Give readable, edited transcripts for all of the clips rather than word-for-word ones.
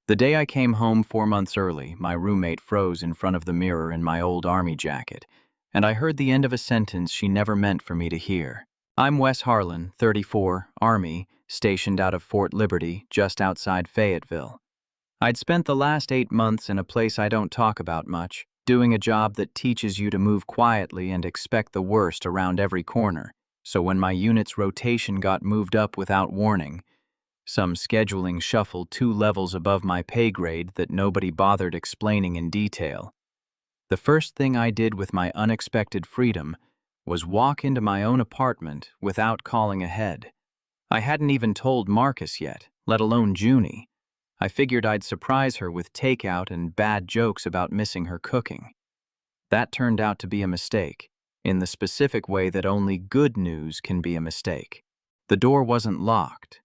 The day I came home 4 months early, my roommate froze in front of the mirror in my old army jacket, and I heard the end of a sentence she never meant for me to hear. I'm Wes Harlan, 34, Army, stationed out of Fort Liberty, just outside Fayetteville. I'd spent the last 8 months in a place I don't talk about much, doing a job that teaches you to move quietly and expect the worst around every corner. So when my unit's rotation got moved up without warning, some scheduling shuffle 2 levels above my pay grade that nobody bothered explaining in detail, the first thing I did with my unexpected freedom was walk into my own apartment without calling ahead. I hadn't even told Marcus yet, let alone Junie. I figured I'd surprise her with takeout and bad jokes about missing her cooking. That turned out to be a mistake, in the specific way that only good news can be a mistake. The door wasn't locked.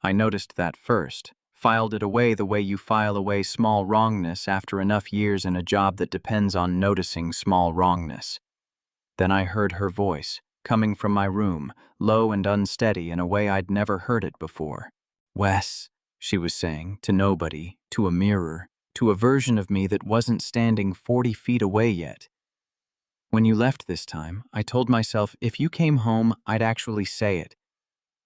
I noticed that first, filed it away the way you file away small wrongness after enough years in a job that depends on noticing small wrongness. Then I heard her voice, coming from my room, low and unsteady in a way I'd never heard it before. "Wes," she was saying, to nobody, to a mirror, to a version of me that wasn't standing 40 feet away yet. "When you left this time, I told myself if you came home, I'd actually say it.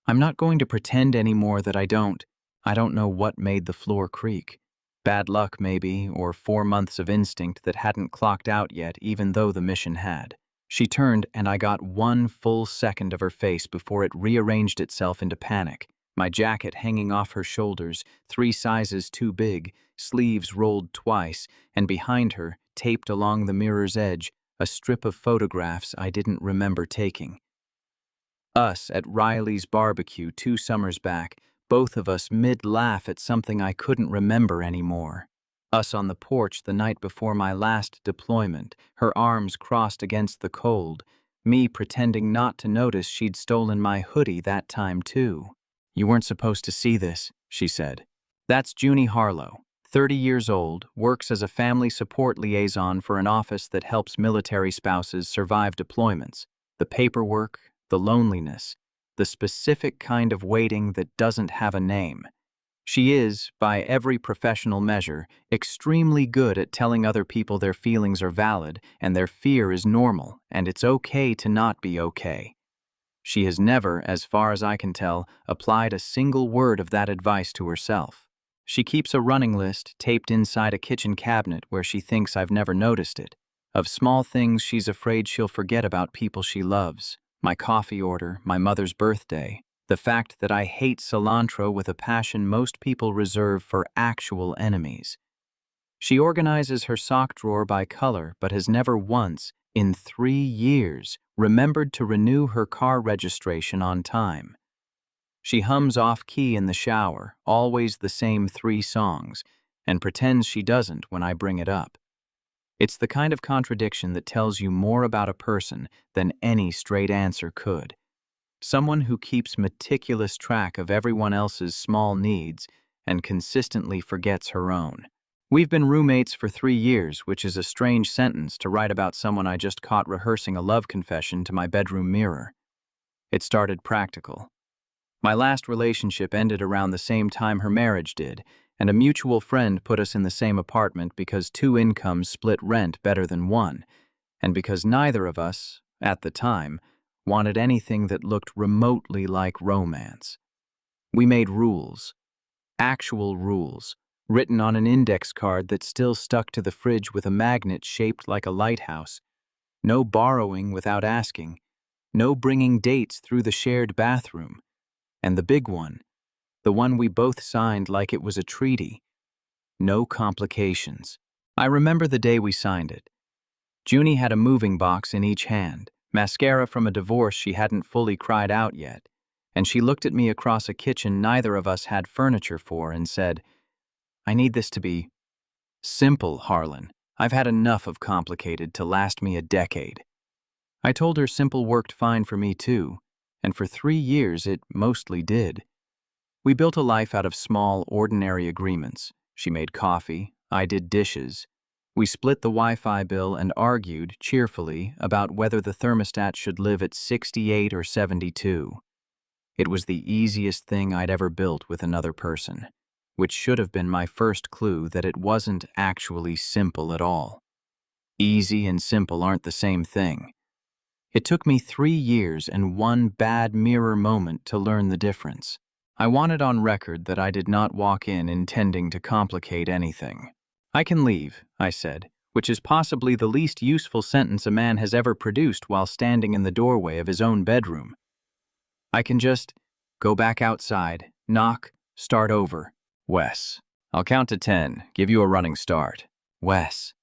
I'm not going to pretend anymore that I don't know what made the floor creak. Bad luck, maybe, or 4 months of instinct that hadn't clocked out yet, even though the mission had." She turned, and I got 1 full second of her face before it rearranged itself into panic. My jacket hanging off her shoulders, 3 sizes too big, sleeves rolled twice, and behind her, taped along the mirror's edge, a strip of photographs I didn't remember taking. Us at Riley's barbecue 2 summers back, both of us mid-laugh at something I couldn't remember anymore. Us on the porch the night before my last deployment, her arms crossed against the cold, me pretending not to notice she'd stolen my hoodie that time too. "You weren't supposed to see this," she said. "That's Junie Harlow, 30 years old, works as a family support liaison for an office that helps military spouses survive deployments. The paperwork, the loneliness, the specific kind of waiting that doesn't have a name. She is, by every professional measure, extremely good at telling other people their feelings are valid and their fear is normal, and it's okay to not be okay. She has never, as far as I can tell, applied a single word of that advice to herself. She keeps a running list taped inside a kitchen cabinet where she thinks I've never noticed it, of small things she's afraid she'll forget about people she loves. My coffee order, my mother's birthday, the fact that I hate cilantro with a passion most people reserve for actual enemies. She organizes her sock drawer by color, but has never once, in 3 years, remembered to renew her car registration on time. She hums off-key in the shower, always the same 3 songs, and pretends she doesn't when I bring it up. It's the kind of contradiction that tells you more about a person than any straight answer could. Someone who keeps meticulous track of everyone else's small needs and consistently forgets her own. We've been roommates for 3 years, which is a strange sentence to write about someone I just caught rehearsing a love confession to my bedroom mirror. It started practical. My last relationship ended around the same time her marriage did, and a mutual friend put us in the same apartment because 2 incomes split rent better than 1, and because neither of us, at the time, wanted anything that looked remotely like romance. We made rules, actual rules, written on an index card that still stuck to the fridge with a magnet shaped like a lighthouse. No borrowing without asking, no bringing dates through the shared bathroom, and the big one, the one we both signed like it was a treaty. No complications. I remember the day we signed it. Junie had a moving box in each hand, mascara from a divorce she hadn't fully cried out yet, and she looked at me across a kitchen neither of us had furniture for and said, "I need this to be simple, Harlan. I've had enough of complicated to last me a decade." I told her simple worked fine for me too, and for 3 years it mostly did. We built a life out of small, ordinary agreements. She made coffee, I did dishes. We split the Wi-Fi bill and argued, cheerfully, about whether the thermostat should live at 68 or 72. It was the easiest thing I'd ever built with another person. which should have been my first clue that it wasn't actually simple at all. Easy and simple aren't the same thing. It took me 3 years and one bad mirror moment to learn the difference. I wanted on record that I did not walk in intending to complicate anything. "I can leave," I said, which is possibly the least useful sentence a man has ever produced while standing in the doorway of his own bedroom. "I can just go back outside, knock, start over." "Wes, I'll count to 10, give you a running start." "Wes."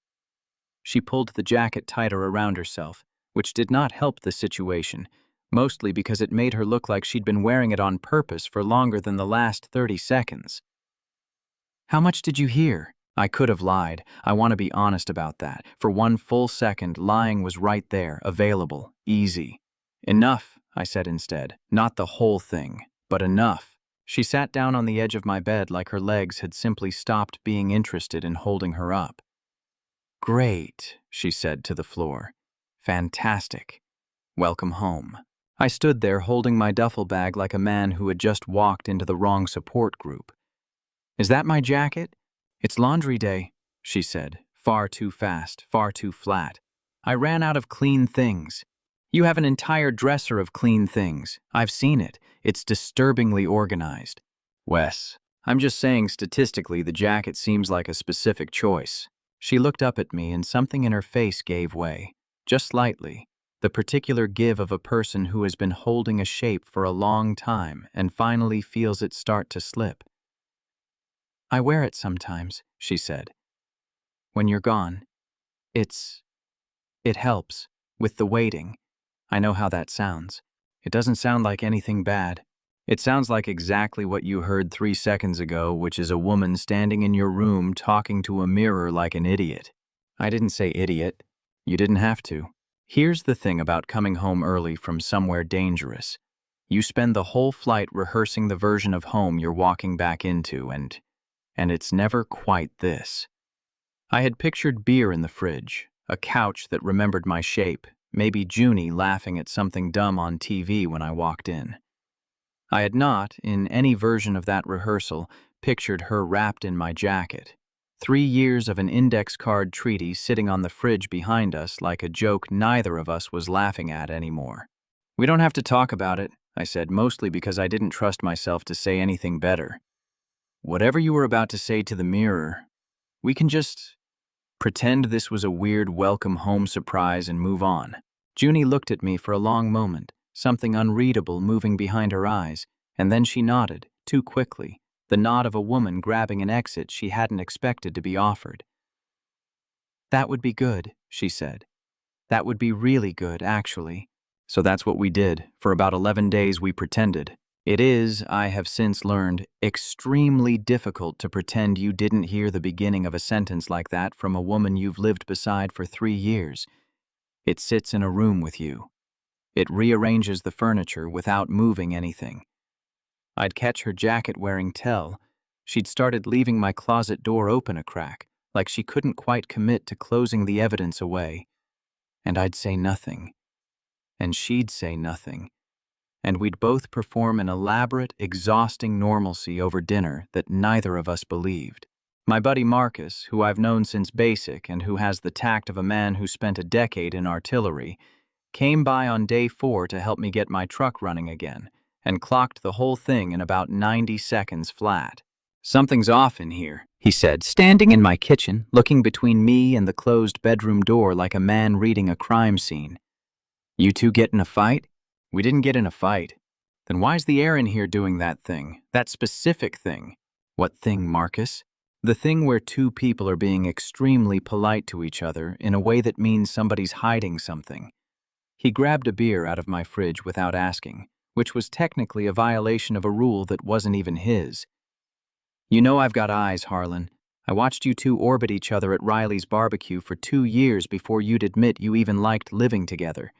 She pulled the jacket tighter around herself, which did not help the situation, mostly because it made her look like she'd been wearing it on purpose for longer than the last 30 seconds. "How much did you hear?" I could have lied. I want to be honest about that. For 1 full second, lying was right there, available, easy. "Enough," I said instead. "Not the whole thing, but enough." She sat down on the edge of my bed like her legs had simply stopped being interested in holding her up. "Great," she said to the floor. "Fantastic. Welcome home." I stood there holding my duffel bag like a man who had just walked into the wrong support group. "Is that my jacket?" "It's laundry day," she said, far too fast, far too flat. "I ran out of clean things." "You have an entire dresser of clean things. I've seen it. It's disturbingly organized." "Wes, I'm just saying statistically the jacket seems like a specific choice." She looked up at me and something in her face gave way, just slightly, the particular give of a person who has been holding a shape for a long time and finally feels it start to slip. "I wear it sometimes," she said. "When you're gone. It helps, with the waiting. I know how that sounds. It doesn't sound like anything bad. It sounds like exactly what you heard 3 seconds ago, which is a woman standing in your room talking to a mirror like an idiot." "I didn't say idiot." "You didn't have to. Here's the thing about coming home early from somewhere dangerous. You spend the whole flight rehearsing the version of home you're walking back into, and it's never quite this." I had pictured beer in the fridge, a couch that remembered my shape, maybe Junie laughing at something dumb on TV when I walked in. I had not, in any version of that rehearsal, pictured her wrapped in my jacket. 3 years of an index card treaty sitting on the fridge behind us like a joke neither of us was laughing at anymore. "We don't have to talk about it," I said, mostly because I didn't trust myself to say anything better. "Whatever you were about to say to the mirror, we can just pretend this was a weird welcome home surprise and move on." Junie looked at me for a long moment, something unreadable moving behind her eyes, and then she nodded, too quickly, the nod of a woman grabbing an exit she hadn't expected to be offered. "That would be good," she said. "That would be really good, actually." So that's what we did. For about 11 days we pretended. It is, I have since learned, extremely difficult to pretend you didn't hear the beginning of a sentence like that from a woman you've lived beside for 3 years. It sits in a room with you. It rearranges the furniture without moving anything. I'd catch her jacket-wearing tell. She'd started leaving my closet door open a crack, like she couldn't quite commit to closing the evidence away. And I'd say nothing. And she'd say nothing. And we'd both perform an elaborate, exhausting normalcy over dinner that neither of us believed. My buddy Marcus, who I've known since basic and who has the tact of a man who spent a decade in artillery, came by on day 4 to help me get my truck running again, and clocked the whole thing in about 90 seconds flat. "Something's off in here," he said, standing in my kitchen, looking between me and the closed bedroom door like a man reading a crime scene. "You two get in a fight?" "We didn't get in a fight." "Then why's the air in here doing that thing, that specific thing?" "What thing, Marcus?" "The thing where 2 people are being extremely polite to each other in a way that means somebody's hiding something." He grabbed a beer out of my fridge without asking, which was technically a violation of a rule that wasn't even his. "You know I've got eyes, Harlan. I watched you two orbit each other at Riley's barbecue for 2 years before you'd admit you even liked living together.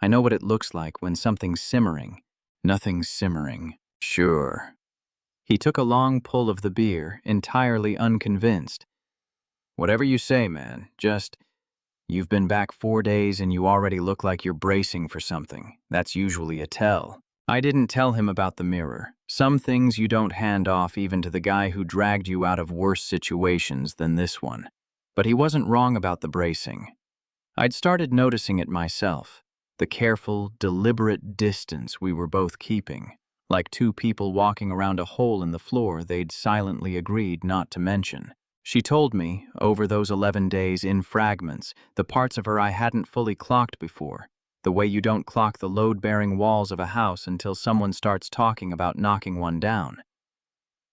I know what it looks like when something's simmering." "Nothing's simmering." "Sure." He took a long pull of the beer, entirely unconvinced. "Whatever you say, man. You've been back 4 days and you already look like you're bracing for something. That's usually a tell." I didn't tell him about the mirror, Some things you don't hand off even to the guy who dragged you out of worse situations than this one. But he wasn't wrong about the bracing. I'd started noticing it myself, the careful, deliberate distance we were both keeping, like two people walking around a hole in the floor they'd silently agreed not to mention. She told me, over those 11 days in fragments, the parts of her I hadn't fully clocked before, the way you don't clock the load-bearing walls of a house until someone starts talking about knocking one down.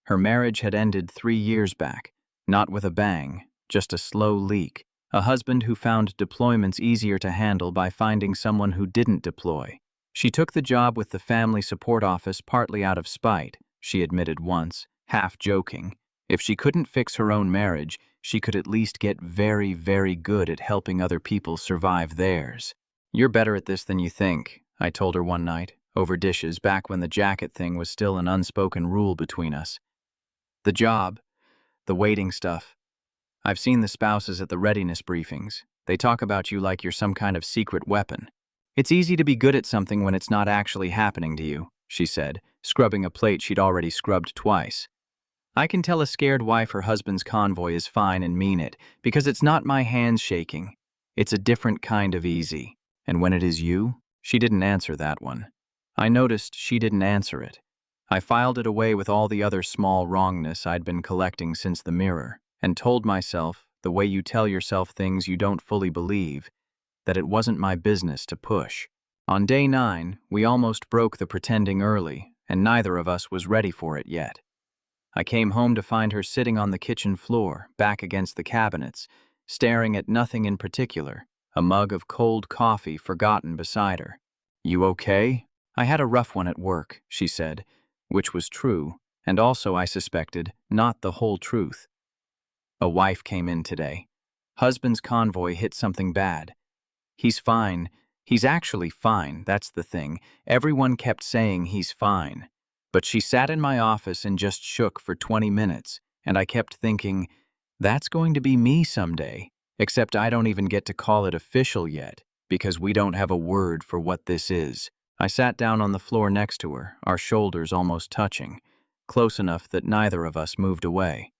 Her marriage had ended 3 years back, not with a bang, just a slow leak. A husband who found deployments easier to handle by finding someone who didn't deploy. She took the job with the family support office partly out of spite, she admitted once, half joking. If she couldn't fix her own marriage, she could at least get very, very good at helping other people survive theirs. "You're better at this than you think," I told her one night, over dishes back when the jacket thing was still an unspoken rule between us. "The job, the waiting stuff. I've seen the spouses at the readiness briefings. They talk about you like you're some kind of secret weapon. It's easy to be good at something when it's not actually happening to you," she said, scrubbing a plate she'd already scrubbed twice. "I can tell a scared wife her husband's convoy is fine and mean it, because it's not my hands shaking. It's a different kind of easy. And when it is you?" She didn't answer that one. I noticed she didn't answer it. I filed it away with all the other small wrongness I'd been collecting since the mirror, and told myself, the way you tell yourself things you don't fully believe, that it wasn't my business to push. On day 9, we almost broke the pretending early, and neither of us was ready for it yet. I came home to find her sitting on the kitchen floor, back against the cabinets, staring at nothing in particular, a mug of cold coffee forgotten beside her. "You okay?" "I had a rough one at work," she said, which was true, and also, I suspected, not the whole truth. "A wife came in today. Husband's convoy hit something bad. He's fine. He's actually fine, that's the thing. Everyone kept saying he's fine. But she sat in my office and just shook for 20 minutes, and I kept thinking, that's going to be me someday, except I don't even get to call it official yet, because we don't have a word for what this is." I sat down on the floor next to her, our shoulders almost touching, close enough that neither of us moved away.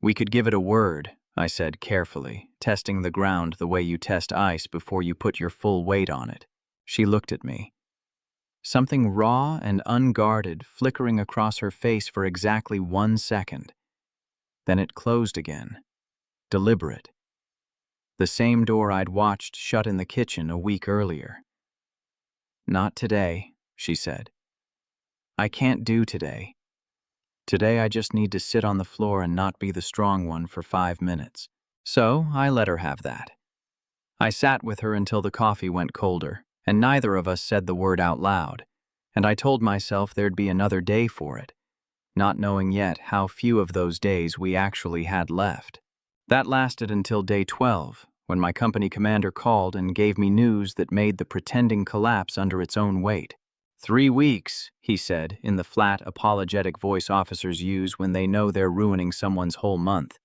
"We could give it a word," I said carefully, testing the ground the way you test ice before you put your full weight on it. She looked at me. Something raw and unguarded flickering across her face for exactly 1 second. Then it closed again. Deliberate. The same door I'd watched shut in the kitchen a week earlier. "Not today," she said. "I can't do today. Today I just need to sit on the floor and not be the strong one for 5 minutes." So I let her have that. I sat with her until the coffee went colder, and neither of us said the word out loud, and I told myself there'd be another day for it, not knowing yet how few of those days we actually had left. That lasted until day 12, when my company commander called and gave me news that made the pretending collapse under its own weight. 3 weeks, he said, in the flat, apologetic voice officers use when they know they're ruining someone's whole month.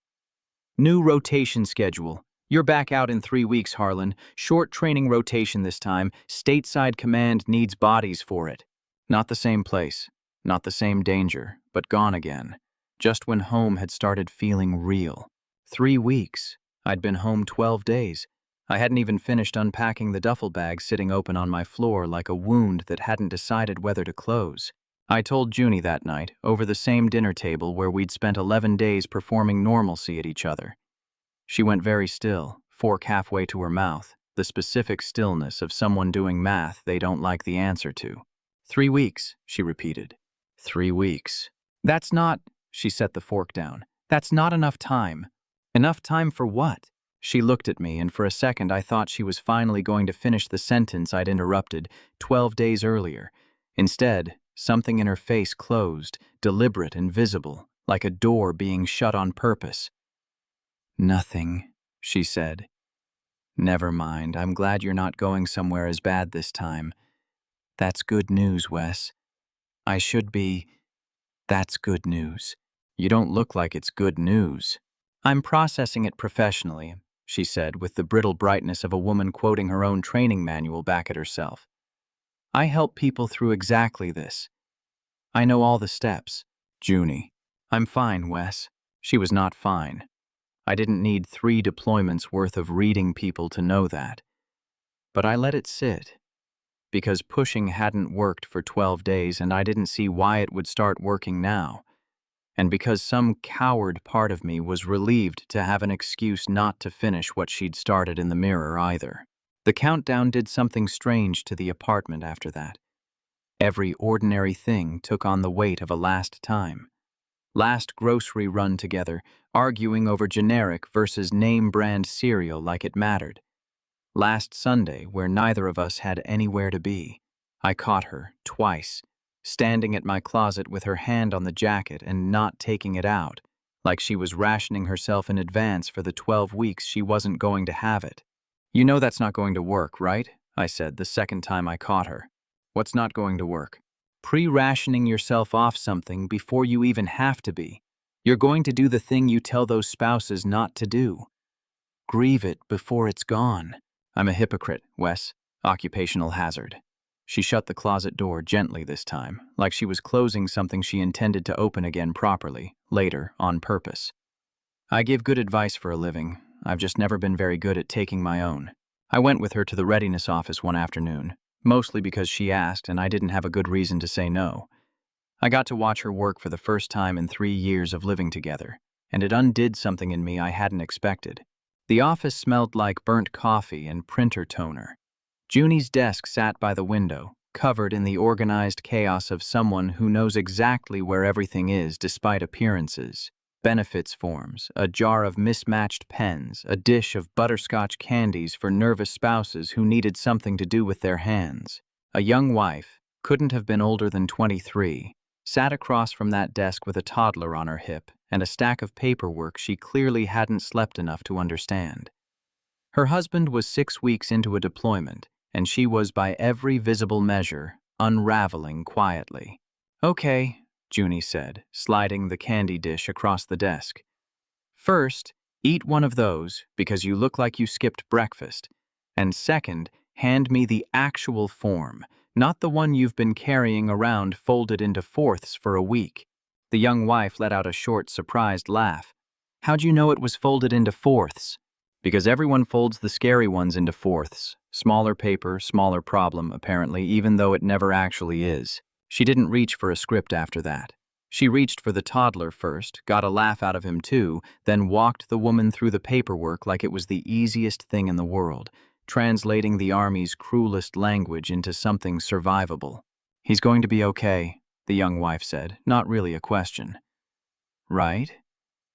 "New rotation schedule. You're back out in 3 weeks, Harlan. Short training rotation this time. Stateside command needs bodies for it." Not the same place, not the same danger, but gone again. Just when home had started feeling real. 3 weeks. I'd been home 12 days. I hadn't even finished unpacking the duffel bag sitting open on my floor like a wound that hadn't decided whether to close. I told Junie that night, over the same dinner table where we'd spent 11 days performing normalcy at each other. She went very still, fork halfway to her mouth, the specific stillness of someone doing math they don't like the answer to. 3 weeks, she repeated. 3 weeks. "That's not," she set the fork down. "That's not enough time." "Enough time for what?" She looked at me, and for a second I thought she was finally going to finish the sentence I'd interrupted 12 days earlier. Instead, something in her face closed, deliberate and visible, like a door being shut on purpose. "Nothing," she said. "Never mind, I'm glad you're not going somewhere as bad this time. That's good news, Wes. I should be. That's good news." "You don't look like it's good news." "I'm processing it professionally," she said, with the brittle brightness of a woman quoting her own training manual back at herself. "I help people through exactly this. I know all the steps. Junie. I'm fine, Wes. She was not fine. I didn't need 3 deployments worth of reading people to know that. But I let it sit, because pushing hadn't worked for 12 days and I didn't see why it would start working now. And because some coward part of me was relieved to have an excuse not to finish what she'd started in the mirror either. The countdown did something strange to the apartment after that. Every ordinary thing took on the weight of a last time. Last grocery run together, arguing over generic versus name-brand cereal like it mattered. Last Sunday, where neither of us had anywhere to be. I caught her, twice, standing at my closet with her hand on the jacket and not taking it out, like she was rationing herself in advance for the 12 weeks she wasn't going to have it. You know that's not going to work, right? I said the second time I caught her. What's not going to work? Pre-rationing yourself off something before you even have to be. You're going to do the thing you tell those spouses not to do. Grieve it before it's gone. I'm a hypocrite, Wes. Occupational hazard. She shut the closet door gently this time, like she was closing something she intended to open again properly, later, on purpose. I give good advice for a living. I've just never been very good at taking my own. I went with her to the readiness office one afternoon, mostly because she asked and I didn't have a good reason to say no. I got to watch her work for the first time in 3 years of living together, and it undid something in me I hadn't expected. The office smelled like burnt coffee and printer toner. Junie's desk sat by the window, covered in the organized chaos of someone who knows exactly where everything is despite appearances. Benefits forms, a jar of mismatched pens, a dish of butterscotch candies for nervous spouses who needed something to do with their hands. A young wife, couldn't have been older than 23, sat across from that desk with a toddler on her hip and a stack of paperwork she clearly hadn't slept enough to understand. Her husband was 6 weeks into a deployment, and she was, by every visible measure, unraveling quietly. Okay, Junie said, sliding the candy dish across the desk. First, eat one of those because you look like you skipped breakfast. And second, hand me the actual form, not the one you've been carrying around folded into fourths for a week. The young wife let out a short, surprised laugh. How'd you know it was folded into fourths? Because everyone folds the scary ones into fourths. Smaller paper, smaller problem, apparently, even though it never actually is. She didn't reach for a script after that. She reached for the toddler first, got a laugh out of him too, then walked the woman through the paperwork like it was the easiest thing in the world, translating the Army's cruelest language into something survivable. He's going to be okay, the young wife said, not really a question. Right?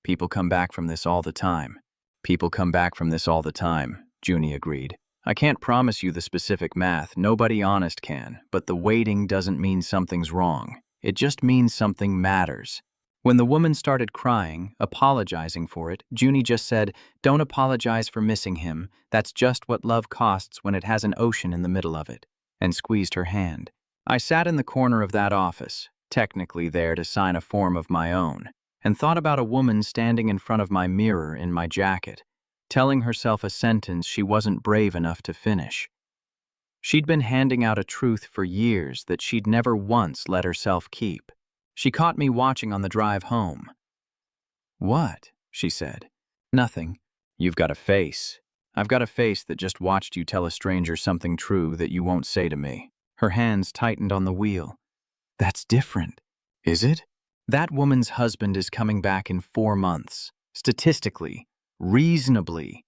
People come back from this all the time. People come back from this all the time, Junie agreed. I can't promise you the specific math, nobody honest can, but the waiting doesn't mean something's wrong. It just means something matters. When the woman started crying, apologizing for it, Junie just said, "Don't apologize for missing him. That's just what love costs when it has an ocean in the middle of it," and squeezed her hand. I sat in the corner of that office, technically there to sign a form of my own, and thought about a woman standing in front of my mirror in my jacket, telling herself a sentence she wasn't brave enough to finish. She'd been handing out a truth for years that she'd never once let herself keep. She caught me watching on the drive home. "What?" she said. "Nothing. You've got a face. I've got a face that just watched you tell a stranger something true that you won't say to me." Her hands tightened on the wheel. "That's different." "Is it?" "That woman's husband is coming back in 4 months. Statistically. Reasonably.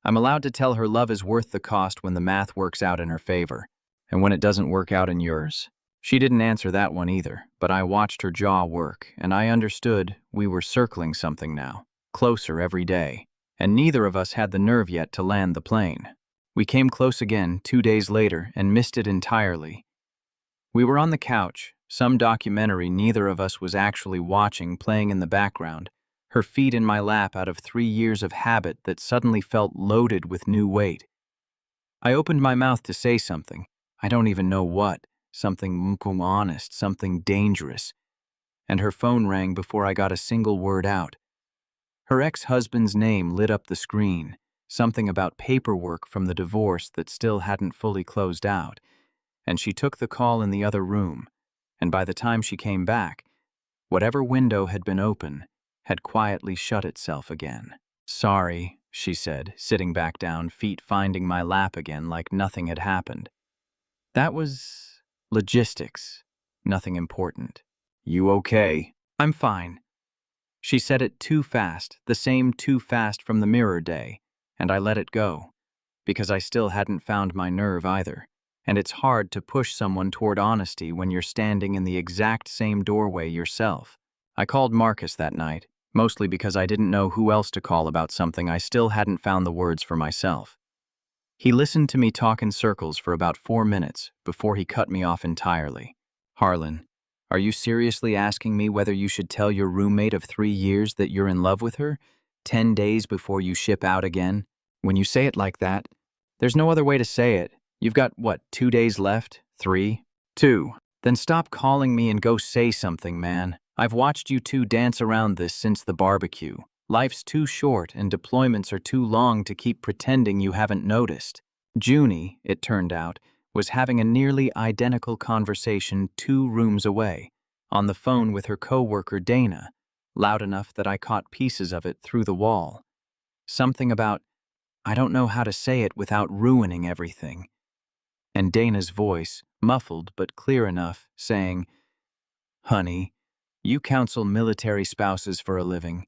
I'm allowed to tell her love is worth the cost when the math works out in her favor. And when it doesn't work out in yours?" She didn't answer that one either, but I watched her jaw work, and I understood we were circling something now, closer every day, and neither of us had the nerve yet to land the plane. We came close again 2 days later and missed it entirely. We were on the couch, some documentary neither of us was actually watching playing in the background, her feet in my lap out of 3 years of habit that suddenly felt loaded with new weight. I opened my mouth to say something, I don't even know what, something honest, something dangerous, and her phone rang before I got a single word out. Her ex-husband's name lit up the screen, something about paperwork from the divorce that still hadn't fully closed out, and she took the call in the other room, and by the time she came back, whatever window had been open had quietly shut itself again. "Sorry," she said, sitting back down, feet finding my lap again like nothing had happened. "That was logistics, nothing important." "You okay?" "I'm fine." She said it too fast, the same too fast from the mirror day, and I let it go, because I still hadn't found my nerve either. And it's hard to push someone toward honesty when you're standing in the exact same doorway yourself. I called Marcus that night, mostly because I didn't know who else to call about something I still hadn't found the words for myself. He listened to me talk in circles for about 4 minutes before he cut me off entirely. "Harlan, are you seriously asking me whether you should tell your roommate of 3 years that you're in love with her, 10 days before you ship out again? When you say it like that, there's no other way to say it. You've got, what, 2 days left? 3? 2. Then stop calling me and go say something, man. I've watched you two dance around this since the barbecue. Life's too short and deployments are too long to keep pretending you haven't noticed." Junie, it turned out, was having a nearly identical conversation 2 rooms away, on the phone with her coworker Dana, loud enough that I caught pieces of it through the wall. Something about, "I don't know how to say it without ruining everything." And Dana's voice, muffled but clear enough, saying, "Honey, you counsel military spouses for a living.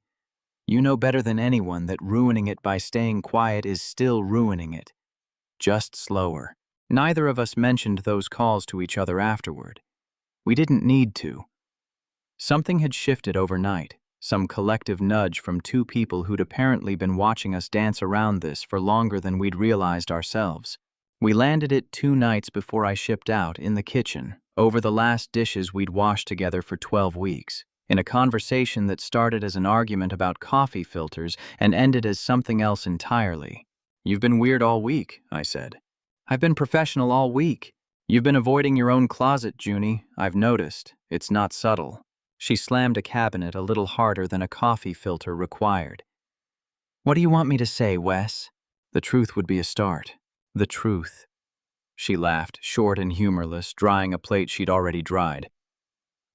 You know better than anyone that ruining it by staying quiet is still ruining it. Just slower." Neither of us mentioned those calls to each other afterward. We didn't need to. Something had shifted overnight, some collective nudge from 2 people who'd apparently been watching us dance around this for longer than we'd realized ourselves. We landed it 2 nights before I shipped out, in the kitchen, over the last dishes we'd washed together for 12 weeks, in a conversation that started as an argument about coffee filters and ended as something else entirely. "You've been weird all week," I said. "I've been professional all week. You've been avoiding your own closet, Junie. I've noticed. It's not subtle." She slammed a cabinet a little harder than a coffee filter required. "What do you want me to say, Wes?" "The truth would be a start." "The truth." She laughed, short and humorless, drying a plate she'd already dried.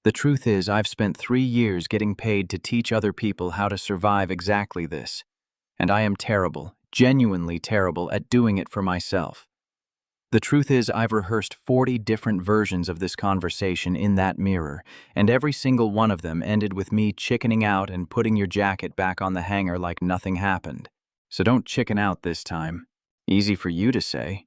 "The truth is, I've spent 3 years getting paid to teach other people how to survive exactly this. And I am terrible, genuinely terrible, at doing it for myself. The truth is, I've rehearsed 40 different versions of this conversation in that mirror, and every single one of them ended with me chickening out and putting your jacket back on the hanger like nothing happened. So don't chicken out this time." "Easy for you to say.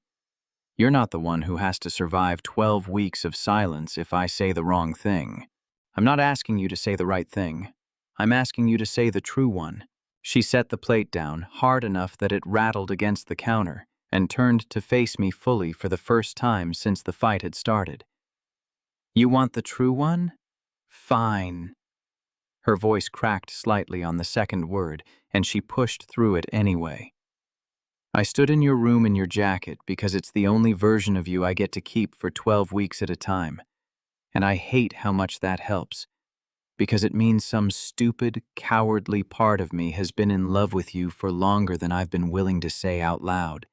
You're not the one who has to survive 12 weeks of silence if I say the wrong thing." "I'm not asking you to say the right thing. I'm asking you to say the true one." She set the plate down, hard enough that it rattled against the counter, and turned to face me fully for the first time since the fight had started. "You want the true one? Fine." Her voice cracked slightly on the second word, and she pushed through it anyway. "I stood in your room in your jacket because it's the only version of you I get to keep for 12 weeks at a time. And I hate how much that helps, because it means some stupid, cowardly part of me has been in love with you for longer than I've been willing to say out loud.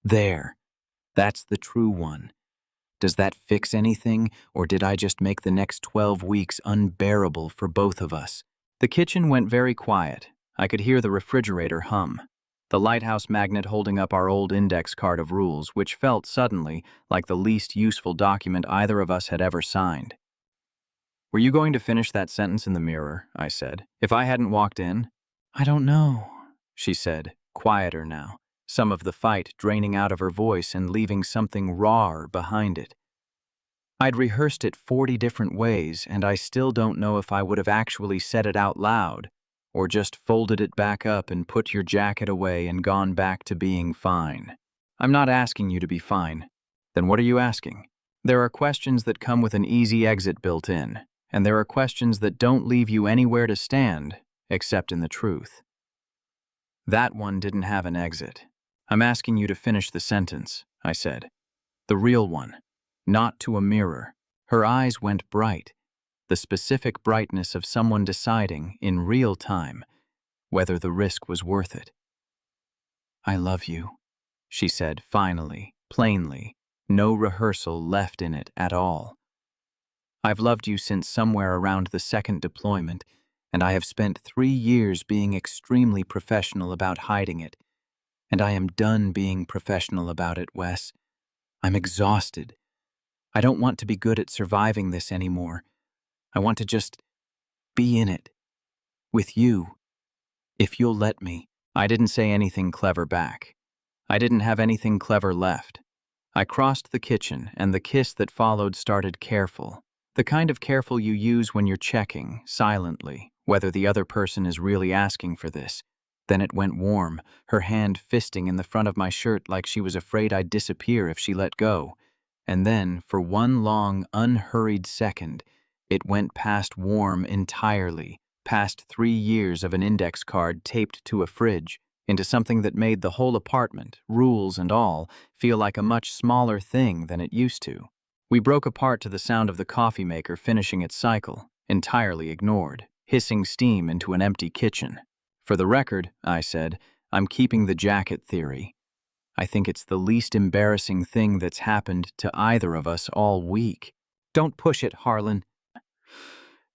There, that's the true one. Does that fix anything, or did I just make the next 12 weeks unbearable for both of us?" The kitchen went very quiet. I could hear the refrigerator hum, the lighthouse magnet holding up our old index card of rules, which felt suddenly like the least useful document either of us had ever signed. "Were you going to finish that sentence in the mirror?" I said. "If I hadn't walked in?" "I don't know," she said, quieter now, some of the fight draining out of her voice and leaving something rawer behind it. "I'd rehearsed it 40 different ways, and I still don't know if I would have actually said it out loud, or just folded it back up and put your jacket away and gone back to being fine." "I'm not asking you to be fine." "Then what are you asking?" "There are questions that come with an easy exit built in, and there are questions that don't leave you anywhere to stand, except in the truth. That one didn't have an exit. I'm asking you to finish the sentence," I said. "The real one, not to a mirror." Her eyes went bright, the specific brightness of someone deciding, in real time, whether the risk was worth it. "I love you," she said finally, plainly, no rehearsal left in it at all. I've loved you since somewhere around the second deployment, and I have spent 3 years being extremely professional about hiding it. And I am done being professional about it, Wes. I'm exhausted. I don't want to be good at surviving this anymore. I want to just be in it. With you. If you'll let me. I didn't say anything clever back. I didn't have anything clever left. I crossed the kitchen, and the kiss that followed started careful. The kind of careful you use when you're checking, silently, whether the other person is really asking for this. Then it went warm, her hand fisting in the front of my shirt like she was afraid I'd disappear if she let go. And then, for one long, unhurried second, it went past warm entirely, past 3 years of an index card taped to a fridge, into something that made the whole apartment, rules and all, feel like a much smaller thing than it used to. We broke apart to the sound of the coffee maker finishing its cycle, entirely ignored, hissing steam into an empty kitchen. For the record, I said, I'm keeping the jacket theory. I think it's the least embarrassing thing that's happened to either of us all week. Don't push it, Harlan.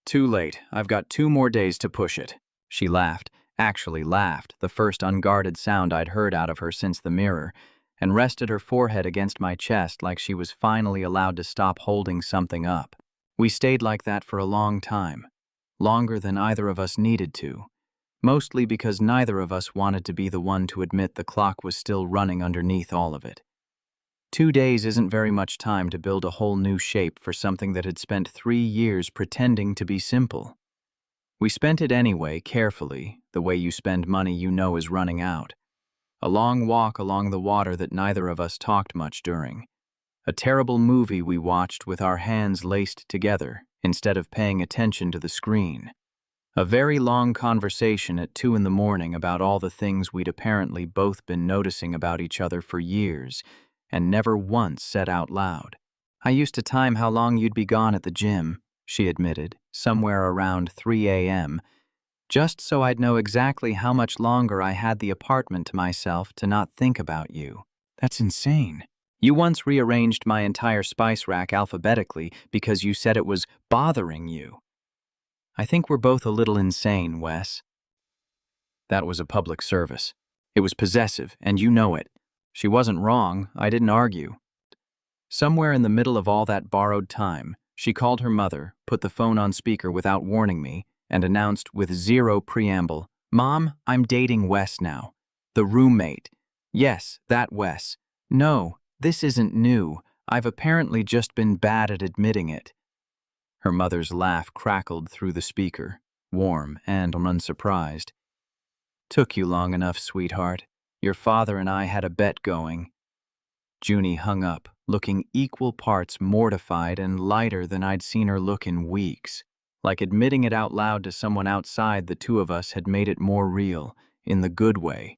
Too late. I've got 2 more days to push it. She laughed, actually laughed, the first unguarded sound I'd heard out of her since the mirror, and rested her forehead against my chest like she was finally allowed to stop holding something up. We stayed like that for a long time, longer than either of us needed to, mostly because neither of us wanted to be the one to admit the clock was still running underneath all of it. 2 days isn't very much time to build a whole new shape for something that had spent 3 years pretending to be simple. We spent it anyway, carefully, the way you spend money you know is running out. A long walk along the water that neither of us talked much during. A terrible movie we watched with our hands laced together, instead of paying attention to the screen. A very long conversation at 2 in the morning about all the things we'd apparently both been noticing about each other for years, and never once said out loud. I used to time how long you'd be gone at the gym, she admitted, somewhere around 3 a.m., just so I'd know exactly how much longer I had the apartment to myself to not think about you. That's insane. You once rearranged my entire spice rack alphabetically because you said it was bothering you. I think we're both a little insane, Wes. That was a public service. It was possessive, and you know it. She wasn't wrong, I didn't argue. Somewhere in the middle of all that borrowed time, she called her mother, put the phone on speaker without warning me, and announced with zero preamble, Mom, I'm dating Wes now. The roommate. Yes, that Wes. No, this isn't new. I've apparently just been bad at admitting it. Her mother's laugh crackled through the speaker, warm and unsurprised. Took you long enough, sweetheart. Your father and I had a bet going. Junie hung up, looking equal parts mortified and lighter than I'd seen her look in weeks. Like admitting it out loud to someone outside the two of us had made it more real, in the good way,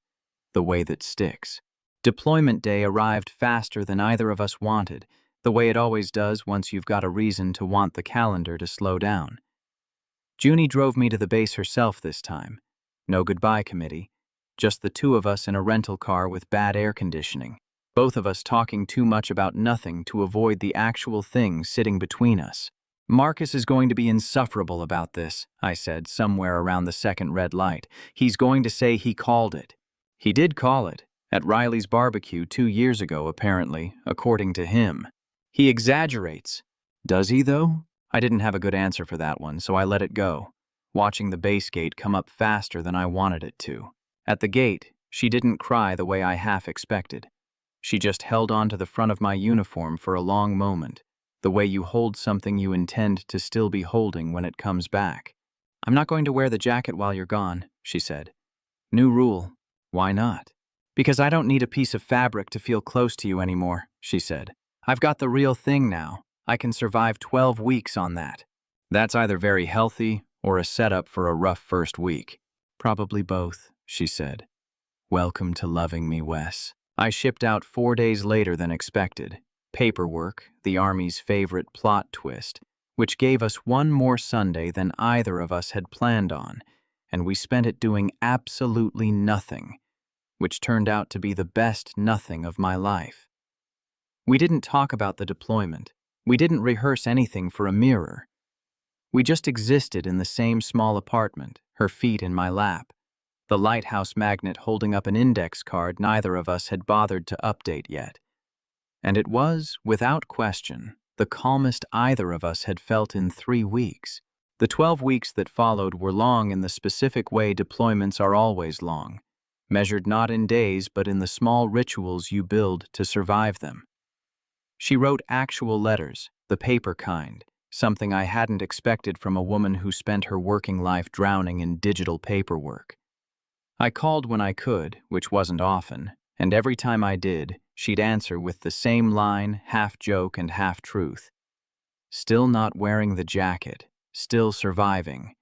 the way that sticks. Deployment day arrived faster than either of us wanted, the way it always does once you've got a reason to want the calendar to slow down. Junie drove me to the base herself this time. No goodbye committee, just the two of us in a rental car with bad air conditioning, both of us talking too much about nothing to avoid the actual thing sitting between us. Marcus is going to be insufferable about this, I said, somewhere around the second red light. He's going to say he called it. He did call it, at Riley's barbecue 2 years ago, apparently, according to him. He exaggerates. Does he, though? I didn't have a good answer for that one, so I let it go, watching the base gate come up faster than I wanted it to. At the gate, she didn't cry the way I half expected. She just held on to the front of my uniform for a long moment, the way you hold something you intend to still be holding when it comes back. I'm not going to wear the jacket while you're gone, she said. New rule. Why not? Because I don't need a piece of fabric to feel close to you anymore, she said. I've got the real thing now. I can survive 12 weeks on that. That's either very healthy or a setup for a rough first week. Probably both, she said. Welcome to loving me, Wes. I shipped out 4 days later than expected. Paperwork, the Army's favorite plot twist, which gave us one more Sunday than either of us had planned on, and we spent it doing absolutely nothing, which turned out to be the best nothing of my life. We didn't talk about the deployment. We didn't rehearse anything for a mirror. We just existed in the same small apartment, her feet in my lap, the lighthouse magnet holding up an index card neither of us had bothered to update yet. And it was, without question, the calmest either of us had felt in 3 weeks. The 12 weeks that followed were long in the specific way deployments are always long, measured not in days but in the small rituals you build to survive them. She wrote actual letters, the paper kind, something I hadn't expected from a woman who spent her working life drowning in digital paperwork. I called when I could, which wasn't often, and every time I did, she'd answer with the same line, half joke and half truth. Still not wearing the jacket, still surviving.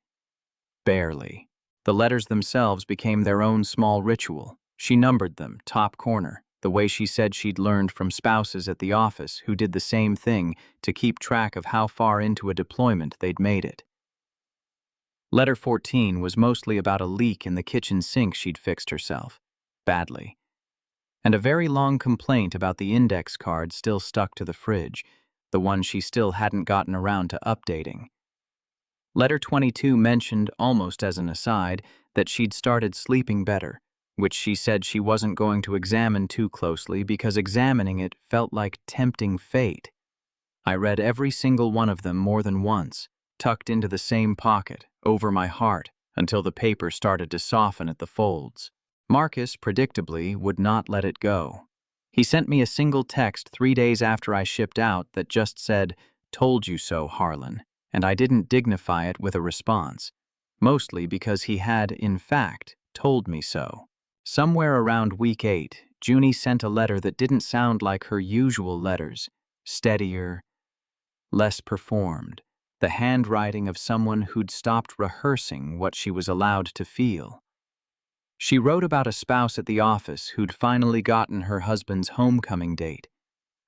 Barely. The letters themselves became their own small ritual. She numbered them, top corner, the way she said she'd learned from spouses at the office who did the same thing to keep track of how far into a deployment they'd made it. Letter 14 was mostly about a leak in the kitchen sink she'd fixed herself, badly, and a very long complaint about the index card still stuck to the fridge, the one she still hadn't gotten around to updating. Letter 22 mentioned, almost as an aside, that she'd started sleeping better, which she said she wasn't going to examine too closely because examining it felt like tempting fate. I read every single one of them more than once, tucked into the same pocket, over my heart, until the paper started to soften at the folds. Marcus, predictably, would not let it go. He sent me a single text 3 days after I shipped out that just said, "Told you so, Harlan," and I didn't dignify it with a response, mostly because he had, in fact, told me so. Somewhere around week 8, Junie sent a letter that didn't sound like her usual letters, steadier, less performed, the handwriting of someone who'd stopped rehearsing what she was allowed to feel. She wrote about a spouse at the office who'd finally gotten her husband's homecoming date,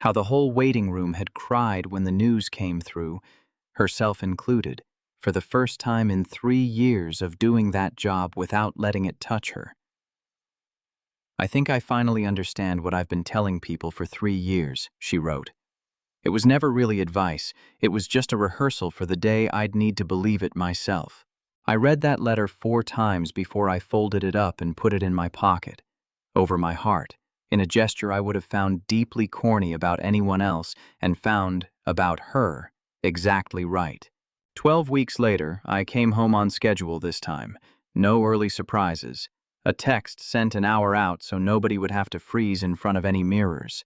how the whole waiting room had cried when the news came through, herself included, for the first time in 3 years of doing that job without letting it touch her. "I think I finally understand what I've been telling people for 3 years," she wrote. "It was never really advice, it was just a rehearsal for the day I'd need to believe it myself." I read that letter 4 times before I folded it up and put it in my pocket, over my heart, in a gesture I would have found deeply corny about anyone else and found, about her, exactly right. 12 weeks later, I came home on schedule this time. No early surprises. A text sent an hour out so nobody would have to freeze in front of any mirrors.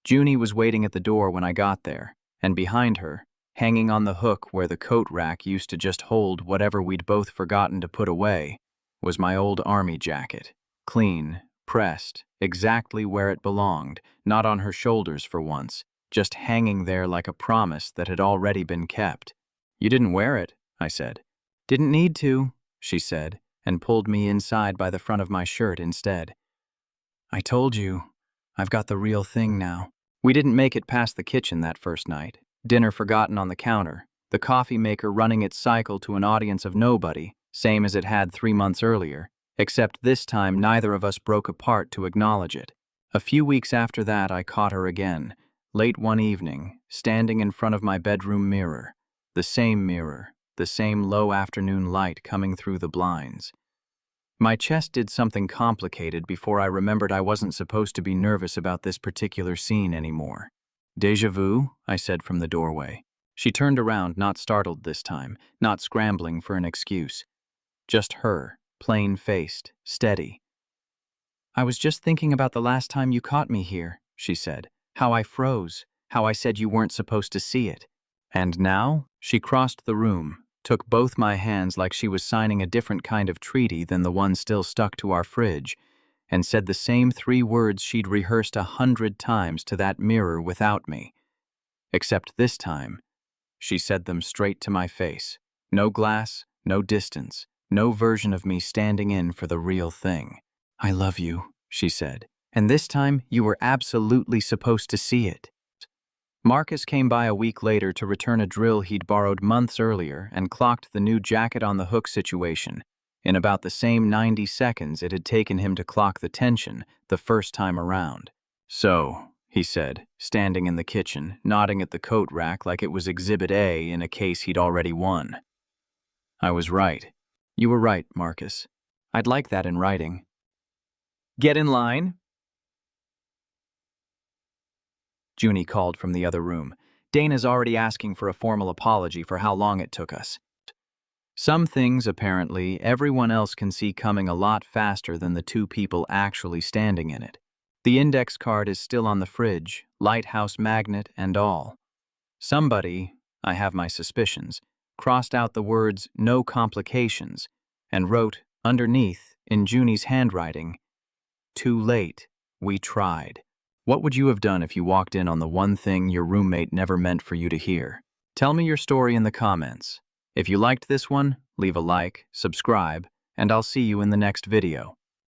Junie was waiting at the door when I got there, and behind her, hanging on the hook where the coat rack used to just hold whatever we'd both forgotten to put away, was my old army jacket. Clean, pressed, exactly where it belonged, not on her shoulders for once, just hanging there like a promise that had already been kept. "You didn't wear it," I said. "Didn't need to," she said, and pulled me inside by the front of my shirt instead. "I told you, I've got the real thing now." We didn't make it past the kitchen that first night. Dinner forgotten on the counter, the coffee maker running its cycle to an audience of nobody, same as it had 3 months earlier, except this time neither of us broke apart to acknowledge it. A few weeks after that I caught her again, late one evening, standing in front of my bedroom mirror, the same low afternoon light coming through the blinds. My chest did something complicated before I remembered I wasn't supposed to be nervous about this particular scene anymore. "Déjà vu?" I said from the doorway. She turned around, not startled this time, not scrambling for an excuse. Just her, plain-faced, steady. "I was just thinking about the last time you caught me here," she said. "How I froze, how I said you weren't supposed to see it." And now, she crossed the room, took both my hands like she was signing a different kind of treaty than the one still stuck to our fridge, and said the same 3 words she'd rehearsed 100 times to that mirror without me. Except this time, she said them straight to my face. No glass, no distance, no version of me standing in for the real thing. "I love you," she said, "and this time you were absolutely supposed to see it." Marcus came by a week later to return a drill he'd borrowed months earlier and clocked the new jacket on the hook situation in about the same 90 seconds it had taken him to clock the tension the first time around. "So, he said, standing in the kitchen, nodding at the coat rack like it was Exhibit A in a case he'd already won. I was right. You were right, Marcus. I'd like that in writing. Get in line, Junie called from the other room. Dana's already asking for a formal apology for how long it took us. Some things, apparently, everyone else can see coming a lot faster than the two people actually standing in it. The index card is still on the fridge, lighthouse magnet and all. Somebody, I have my suspicions, crossed out the words "no complications" and wrote, underneath, in Junie's handwriting, "Too late, we tried." What would you have done if you walked in on the one thing your roommate never meant for you to hear? Tell me your story in the comments. If you liked this one, leave a like, subscribe, and I'll see you in the next video.